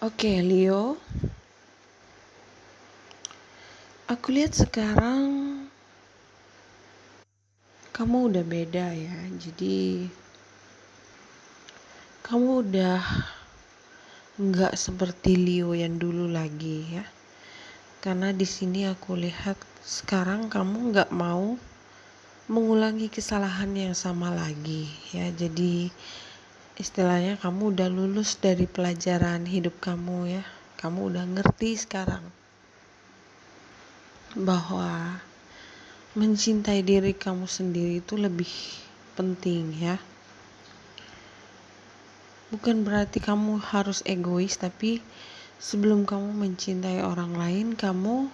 Oke, Leo, aku lihat sekarang kamu udah beda ya. Jadi kamu udah nggak seperti Leo yang dulu lagi ya. Karena di sini aku lihat sekarang kamu nggak mau mengulangi kesalahan yang sama lagi ya. Jadi istilahnya kamu udah lulus dari pelajaran hidup kamu ya. Kamu udah ngerti sekarang bahwa mencintai diri kamu sendiri itu lebih penting ya. Bukan berarti kamu harus egois, tapi sebelum kamu mencintai orang lain, kamu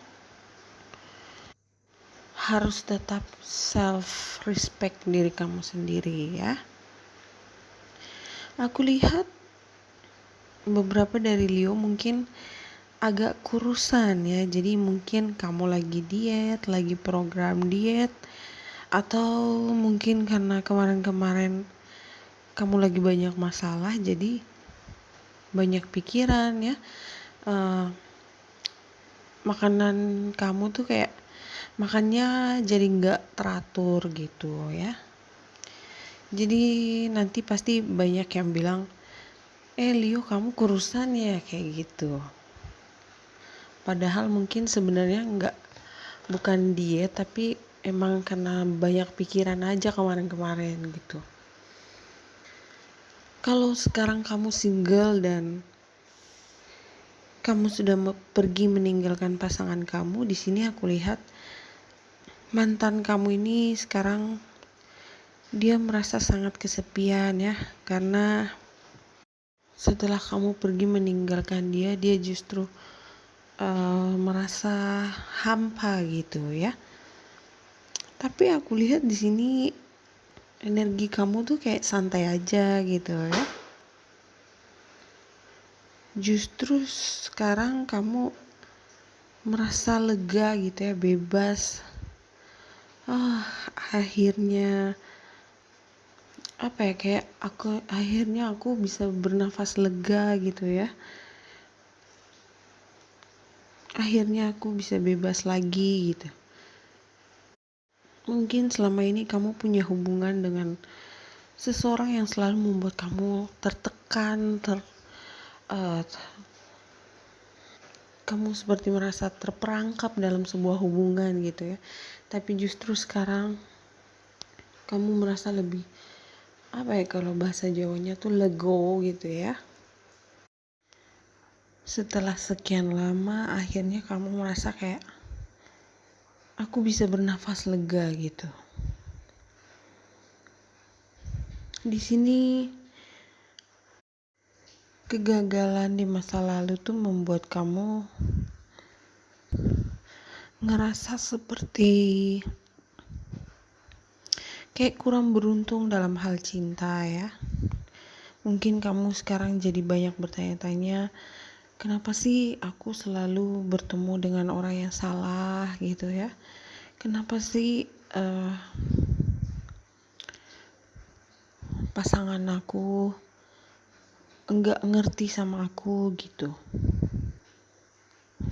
harus tetap self respect diri kamu sendiri ya. Aku lihat beberapa dari Leo mungkin agak kurusan ya. Jadi mungkin kamu lagi diet, lagi program diet, atau mungkin karena kemarin-kemarin kamu lagi banyak masalah, jadi banyak pikiran ya. Makanan kamu tuh kayak makannya jadi nggak teratur gitu ya. Jadi nanti pasti banyak yang bilang, Leo kamu kurusan ya kayak gitu. Padahal mungkin sebenarnya bukan diet, tapi emang karena banyak pikiran aja kemarin-kemarin gitu. Kalau sekarang kamu single dan kamu sudah pergi meninggalkan pasangan kamu, di sini aku lihat mantan kamu ini sekarang dia merasa sangat kesepian ya, karena setelah kamu pergi meninggalkan dia justru merasa hampa gitu ya. Tapi aku lihat di sini energi kamu tuh kayak santai aja gitu ya. Justru sekarang kamu merasa lega gitu ya, bebas. Akhirnya kayak akhirnya aku bisa bernafas lega gitu ya. Akhirnya aku bisa bebas lagi gitu. Mungkin selama ini kamu punya hubungan dengan seseorang yang selalu membuat kamu tertekan, kamu seperti merasa terperangkap dalam sebuah hubungan gitu ya. Tapi justru sekarang kamu merasa lebih kalau bahasa Jawanya tuh lego gitu ya. Setelah sekian lama akhirnya kamu merasa kayak aku bisa bernafas lega gitu. Di sini kegagalan di masa lalu tuh membuat kamu ngerasa seperti kayak kurang beruntung dalam hal cinta ya. Mungkin kamu sekarang jadi banyak bertanya-tanya, kenapa sih aku selalu bertemu dengan orang yang salah gitu ya? Kenapa sih pasangan aku enggak ngerti sama aku gitu?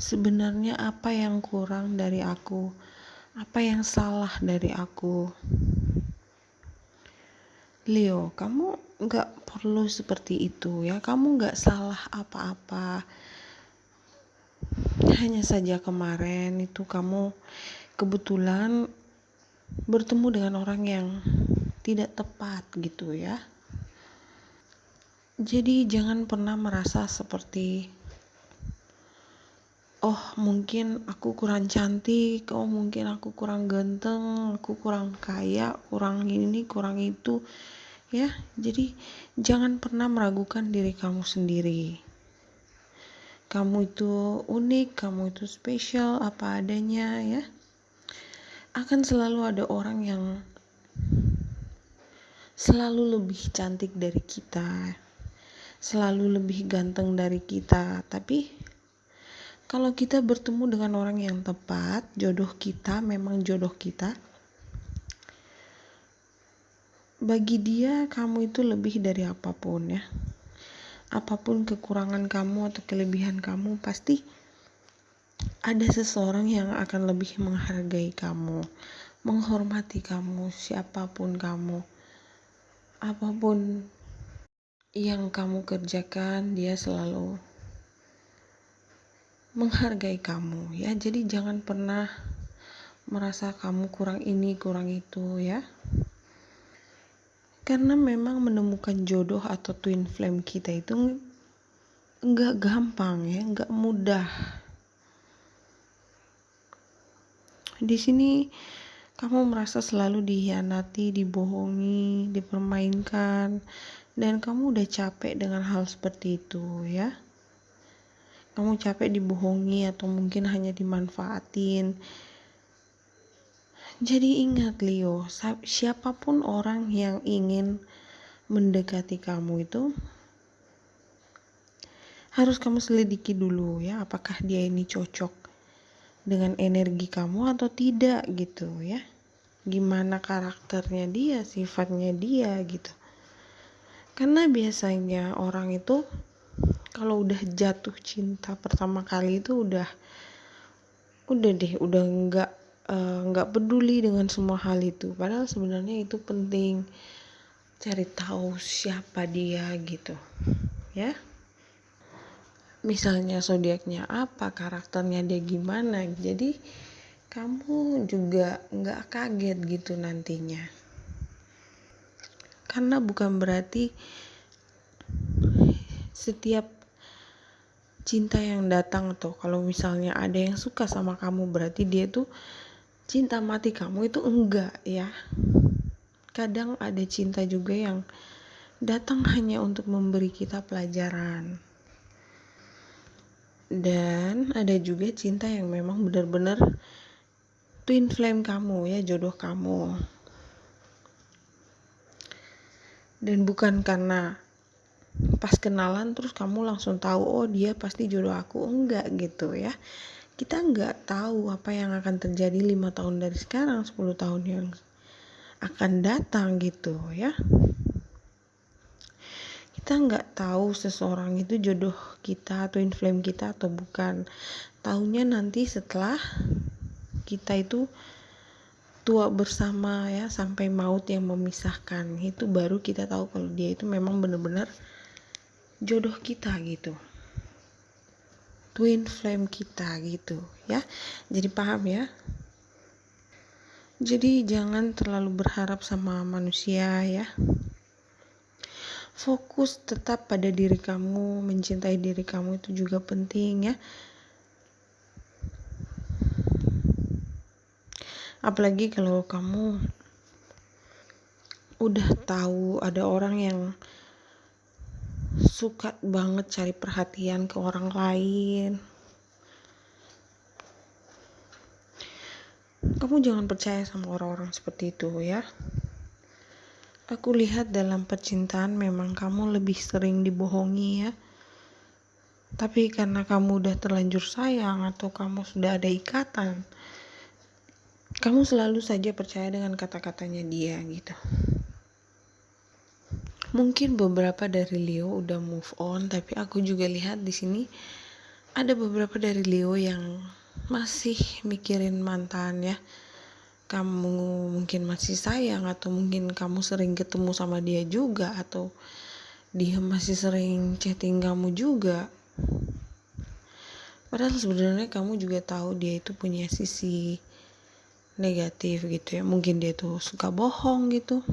Sebenarnya apa yang kurang dari aku? Apa yang salah dari aku? Leo, kamu gak perlu seperti itu ya. Kamu gak salah apa-apa. Hanya saja kemarin itu kamu kebetulan bertemu dengan orang yang tidak tepat gitu ya. Jadi jangan pernah merasa seperti mungkin aku kurang cantik, mungkin aku kurang ganteng, aku kurang kaya, kurang ini, kurang itu ya. Jadi jangan pernah meragukan diri kamu sendiri. Kamu itu unik, kamu itu spesial apa adanya ya. Akan selalu ada orang yang selalu lebih cantik dari kita, selalu lebih ganteng dari kita. Tapi kalau kita bertemu dengan orang yang tepat, jodoh kita memang jodoh kita, bagi dia kamu itu lebih dari apapun ya. apapun kekurangan kamu atau kelebihan kamu, pasti ada seseorang yang akan lebih menghargai kamu, menghormati kamu, siapapun kamu, apapun yang kamu kerjakan, dia selalu menghargai kamu ya. Jadi jangan pernah merasa kamu kurang ini, kurang itu ya. Karena memang menemukan jodoh atau twin flame kita itu enggak gampang ya, enggak mudah. Di sini kamu merasa selalu dihianati, dibohongi, dipermainkan, dan kamu udah capek dengan hal seperti itu ya. Kamu capek dibohongi atau mungkin hanya dimanfaatin. Jadi ingat Leo, siapapun orang yang ingin mendekati kamu itu harus kamu selidiki dulu ya, apakah dia ini cocok dengan energi kamu atau tidak gitu ya. Gimana karakternya dia, sifatnya dia gitu. Karena biasanya orang itu kalau udah jatuh cinta pertama kali itu udah nggak peduli dengan semua hal itu. Padahal sebenarnya itu penting, cari tahu siapa dia gitu ya. Misalnya zodiaknya apa, karakternya dia gimana, jadi kamu juga nggak kaget gitu nantinya. Karena bukan berarti setiap cinta yang datang tuh, kalau misalnya ada yang suka sama kamu berarti dia tuh cinta mati kamu, itu enggak ya. Kadang ada cinta juga yang datang hanya untuk memberi kita pelajaran. Dan ada juga cinta yang memang benar-benar twin flame kamu ya, jodoh kamu. Dan bukan karena pas kenalan terus kamu langsung tahu oh dia pasti jodoh aku, enggak gitu ya. Kita enggak tahu apa yang akan terjadi 5 tahun dari sekarang, 10 tahun yang akan datang gitu ya. Kita enggak tahu seseorang itu jodoh kita, twin flame kita atau bukan. Taunya nanti setelah kita itu tua bersama ya, sampai maut yang memisahkan, itu baru kita tahu kalau dia itu memang benar-benar jodoh kita gitu, twin flame kita gitu ya. Jadi paham ya. Jadi jangan terlalu berharap sama manusia ya. Fokus tetap pada diri kamu, mencintai diri kamu itu juga penting ya. Apalagi kalau kamu udah tahu ada orang yang suka banget cari perhatian ke orang lain, kamu jangan percaya sama orang-orang seperti itu ya. Aku lihat dalam percintaan memang kamu lebih sering dibohongi ya. Tapi karena kamu udah terlanjur sayang atau kamu sudah ada ikatan, kamu selalu saja percaya dengan kata-katanya dia gitu. Mungkin beberapa dari Leo udah move on, tapi aku juga lihat di sini ada beberapa dari Leo yang masih mikirin mantan ya. Kamu mungkin masih sayang, atau mungkin kamu sering ketemu sama dia juga, atau dia masih sering chatting kamu juga. Padahal sebenarnya kamu juga tahu dia itu punya sisi negatif gitu ya. Mungkin dia tuh suka bohong gitu.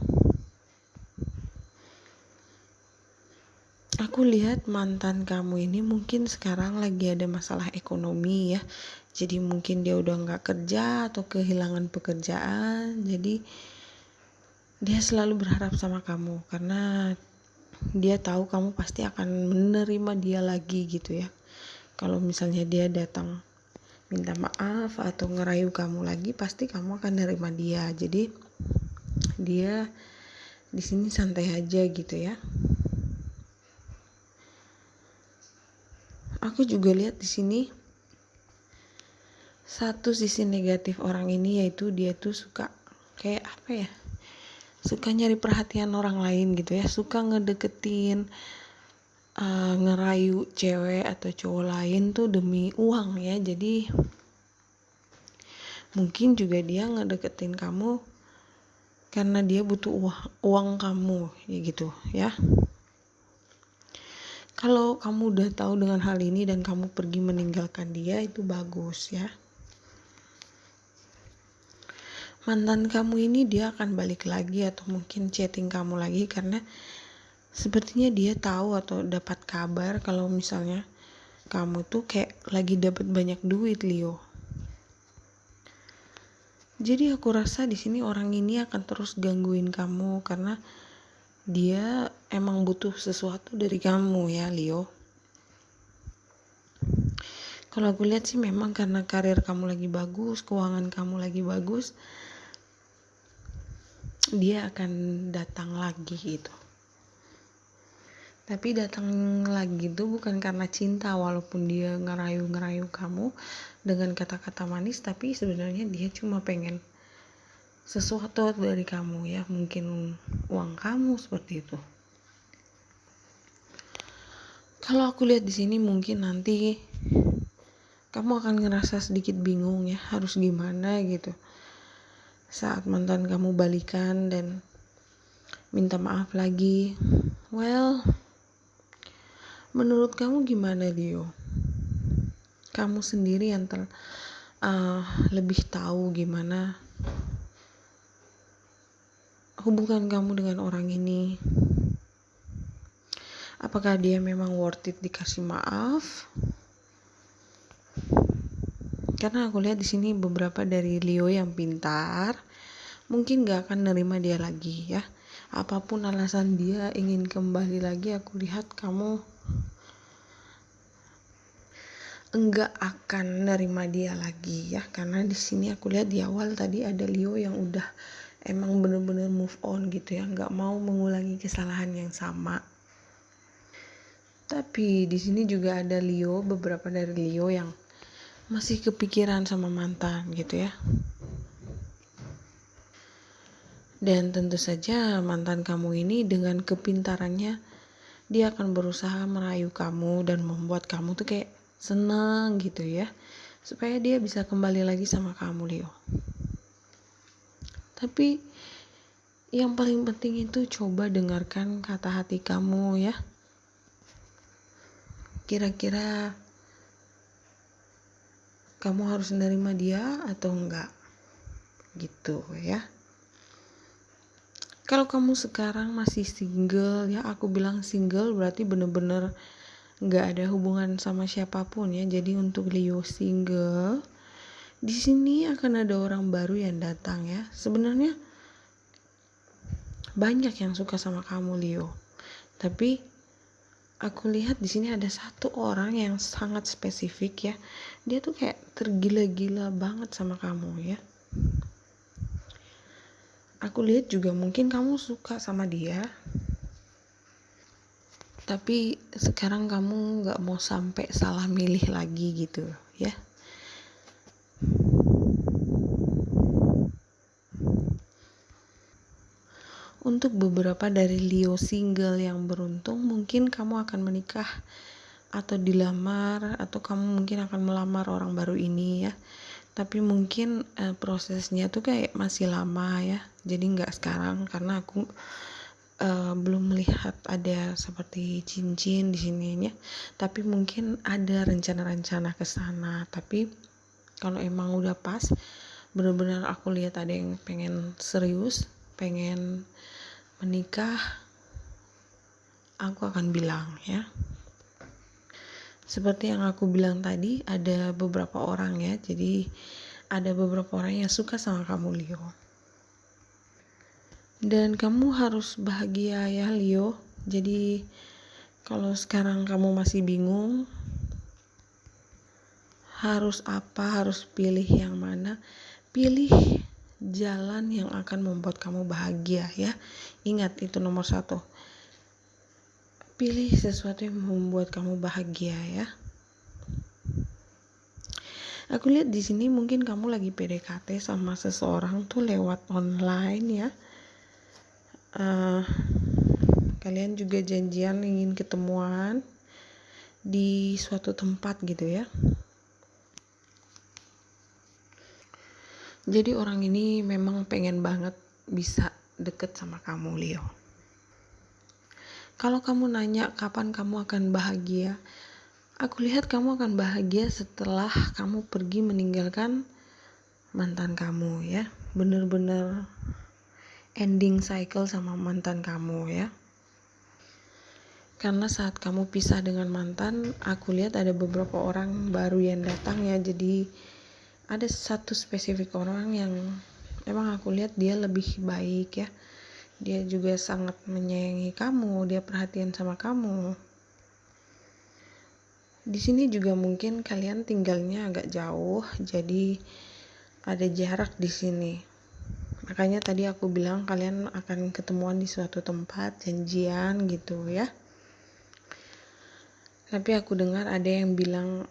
Aku lihat mantan kamu ini mungkin sekarang lagi ada masalah ekonomi ya. Jadi mungkin dia udah gak kerja atau kehilangan pekerjaan. Jadi dia selalu berharap sama kamu karena dia tahu kamu pasti akan menerima dia lagi gitu ya. Kalau misalnya dia datang minta maaf atau ngerayu kamu lagi, pasti kamu akan nerima dia. Jadi dia di sini santai aja gitu ya. Aku juga lihat di sini satu sisi negatif orang ini, yaitu dia tuh suka kayak apa ya, suka nyari perhatian orang lain gitu ya, suka ngedeketin ngerayu cewek atau cowok lain tuh demi uang ya. Jadi mungkin juga dia ngedeketin kamu karena dia butuh uang kamu ya gitu ya. Kalau kamu udah tahu dengan hal ini dan kamu pergi meninggalkan dia, itu bagus ya. Mantan kamu ini dia akan balik lagi atau mungkin chatting kamu lagi karena sepertinya dia tahu atau dapat kabar kalau misalnya kamu tuh kayak lagi dapat banyak duit, Leo. Jadi aku rasa di sini orang ini akan terus gangguin kamu karena dia emang butuh sesuatu dari kamu ya, Leo. Kalau aku lihat sih memang karena karir kamu lagi bagus, keuangan kamu lagi bagus, dia akan datang lagi gitu. Tapi datang lagi itu bukan karena cinta, walaupun dia ngerayu kamu dengan kata-kata manis, tapi sebenarnya dia cuma pengen sesuatu dari kamu ya, mungkin uang kamu seperti itu. Kalau aku lihat di sini mungkin nanti kamu akan ngerasa sedikit bingung ya, harus gimana gitu saat mantan kamu balikan dan minta maaf lagi. Well, menurut kamu gimana, Leo? Kamu sendiri yang lebih tahu gimana hubungan kamu dengan orang ini. Apakah dia memang worth it dikasih maaf? Karena aku lihat di sini beberapa dari Leo yang pintar, mungkin gak akan nerima dia lagi ya. Apapun alasan dia ingin kembali lagi, aku lihat kamu enggak akan nerima dia lagi ya. Karena di sini aku lihat di awal tadi ada Leo yang udah emang bener-bener move on gitu ya, nggak mau mengulangi kesalahan yang sama. Tapi di sini juga ada Leo, beberapa dari Leo yang masih kepikiran sama mantan gitu ya. Dan tentu saja mantan kamu ini dengan kepintarannya dia akan berusaha merayu kamu dan membuat kamu tuh kayak senang gitu ya, supaya dia bisa kembali lagi sama kamu, Leo. Tapi yang paling penting itu coba dengarkan kata hati kamu ya. Kira-kira kamu harus menerima dia atau enggak gitu ya. Kalau kamu sekarang masih single ya, aku bilang single berarti bener-bener enggak ada hubungan sama siapapun ya. Jadi untuk Leo single, di sini akan ada orang baru yang datang ya. Sebenarnya banyak yang suka sama kamu, Leo. Tapi aku lihat di sini ada satu orang yang sangat spesifik ya. Dia tuh kayak tergila-gila banget sama kamu ya. Aku lihat juga mungkin kamu suka sama dia. Tapi sekarang kamu gak mau sampai salah milih lagi gitu ya. Untuk beberapa dari Leo single yang beruntung, mungkin kamu akan menikah atau dilamar, atau kamu mungkin akan melamar orang baru ini ya. Tapi mungkin prosesnya tuh kayak masih lama ya. Jadi nggak sekarang karena aku belum melihat ada seperti cincin di sini ya. Tapi mungkin ada rencana-rencana ke sana. Tapi kalau emang udah pas, benar-benar aku lihat ada yang pengen serius, pengen menikah, aku akan bilang ya. Seperti yang aku bilang tadi, ada beberapa orang ya. Jadi ada beberapa orang yang suka sama kamu, Leo. Dan kamu harus bahagia ya, Leo. Jadi kalau sekarang kamu masih bingung harus apa, harus pilih yang mana, pilih jalan yang akan membuat kamu bahagia ya. Ingat, itu nomor 1. Pilih sesuatu yang membuat kamu bahagia ya. Aku lihat di sini mungkin kamu lagi PDKT sama seseorang tuh lewat online ya. kalian juga janjian ingin ketemuan di suatu tempat gitu ya. Jadi orang ini memang pengen banget bisa deket sama kamu, Leo. Kalau kamu nanya kapan kamu akan bahagia, aku lihat kamu akan bahagia setelah kamu pergi meninggalkan mantan kamu ya. Bener-bener ending cycle sama mantan kamu ya. Karena saat kamu pisah dengan mantan, aku lihat ada beberapa orang baru yang datang ya. Jadi ada satu spesifik orang yang emang aku lihat dia lebih baik ya. Dia juga sangat menyayangi kamu, dia perhatian sama kamu. Di sini juga mungkin kalian tinggalnya agak jauh, jadi ada jarak di sini. Makanya tadi aku bilang kalian akan ketemuan di suatu tempat, janjian gitu ya. Tapi aku dengar ada yang bilang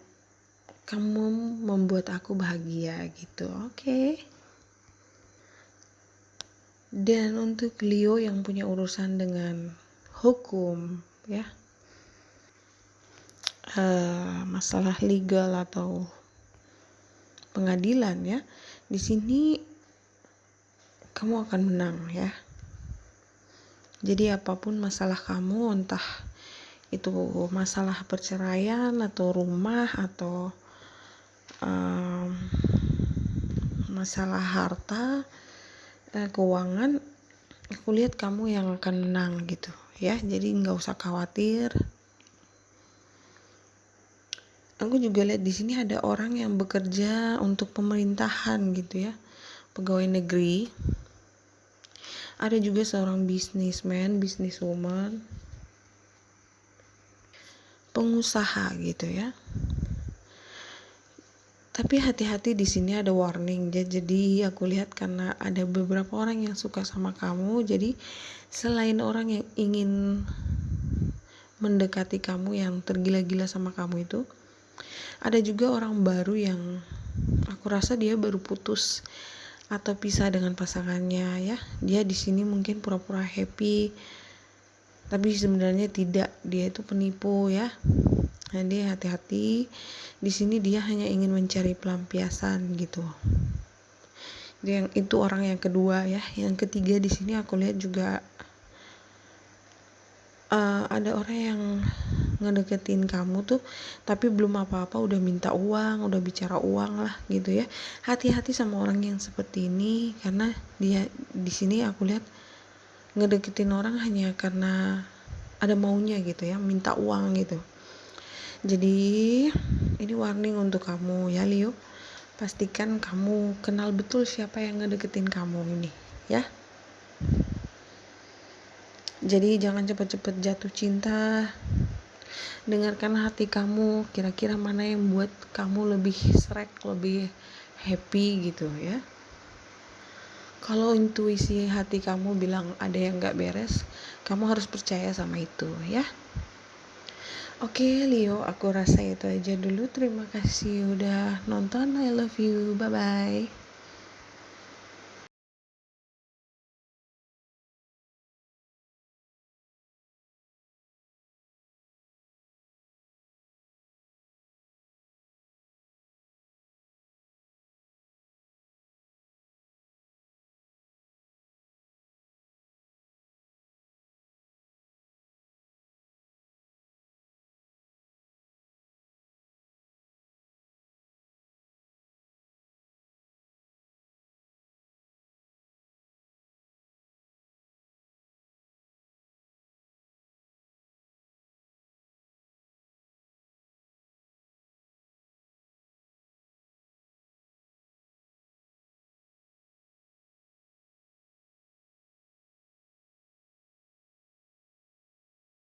kamu membuat aku bahagia gitu. Oke. Dan untuk Leo yang punya urusan dengan hukum ya, masalah legal atau pengadilan ya, di sini kamu akan menang ya. Jadi apapun masalah kamu, entah itu masalah perceraian atau rumah atau masalah harta, keuangan, aku lihat kamu yang akan menang gitu ya. Jadi nggak usah khawatir. Aku juga lihat di sini ada orang yang bekerja untuk pemerintahan gitu ya, pegawai negeri. Ada juga seorang businessman, businesswoman, pengusaha gitu ya. Tapi hati-hati, di sini ada warning ya. Jadi aku lihat karena ada beberapa orang yang suka sama kamu, jadi selain orang yang ingin mendekati kamu, yang tergila-gila sama kamu itu, ada juga orang baru yang aku rasa dia baru putus atau pisah dengan pasangannya ya. Dia di sini mungkin pura-pura happy, tapi sebenarnya tidak. Dia itu penipu ya. Jadi hati-hati. Di sini dia hanya ingin mencari pelampiasan gitu. Yang itu orang yang kedua ya. Yang ketiga di sini aku lihat juga ada orang yang ngedeketin kamu tuh, tapi belum apa-apa udah minta uang, udah bicara uang lah gitu ya. Hati-hati sama orang yang seperti ini, karena dia di sini aku lihat ngedeketin orang hanya karena ada maunya gitu ya, minta uang gitu. Jadi ini warning untuk kamu ya Leo. Pastikan kamu kenal betul siapa yang ngedeketin kamu ini ya. Jadi jangan cepat-cepat jatuh cinta. Dengarkan hati kamu, kira-kira mana yang buat kamu lebih srek, lebih happy gitu ya. Kalau intuisi hati kamu bilang ada yang gak beres, kamu harus percaya sama itu ya. Oke Leo, aku rasa itu aja dulu. Terima kasih udah nonton. I love you, bye bye.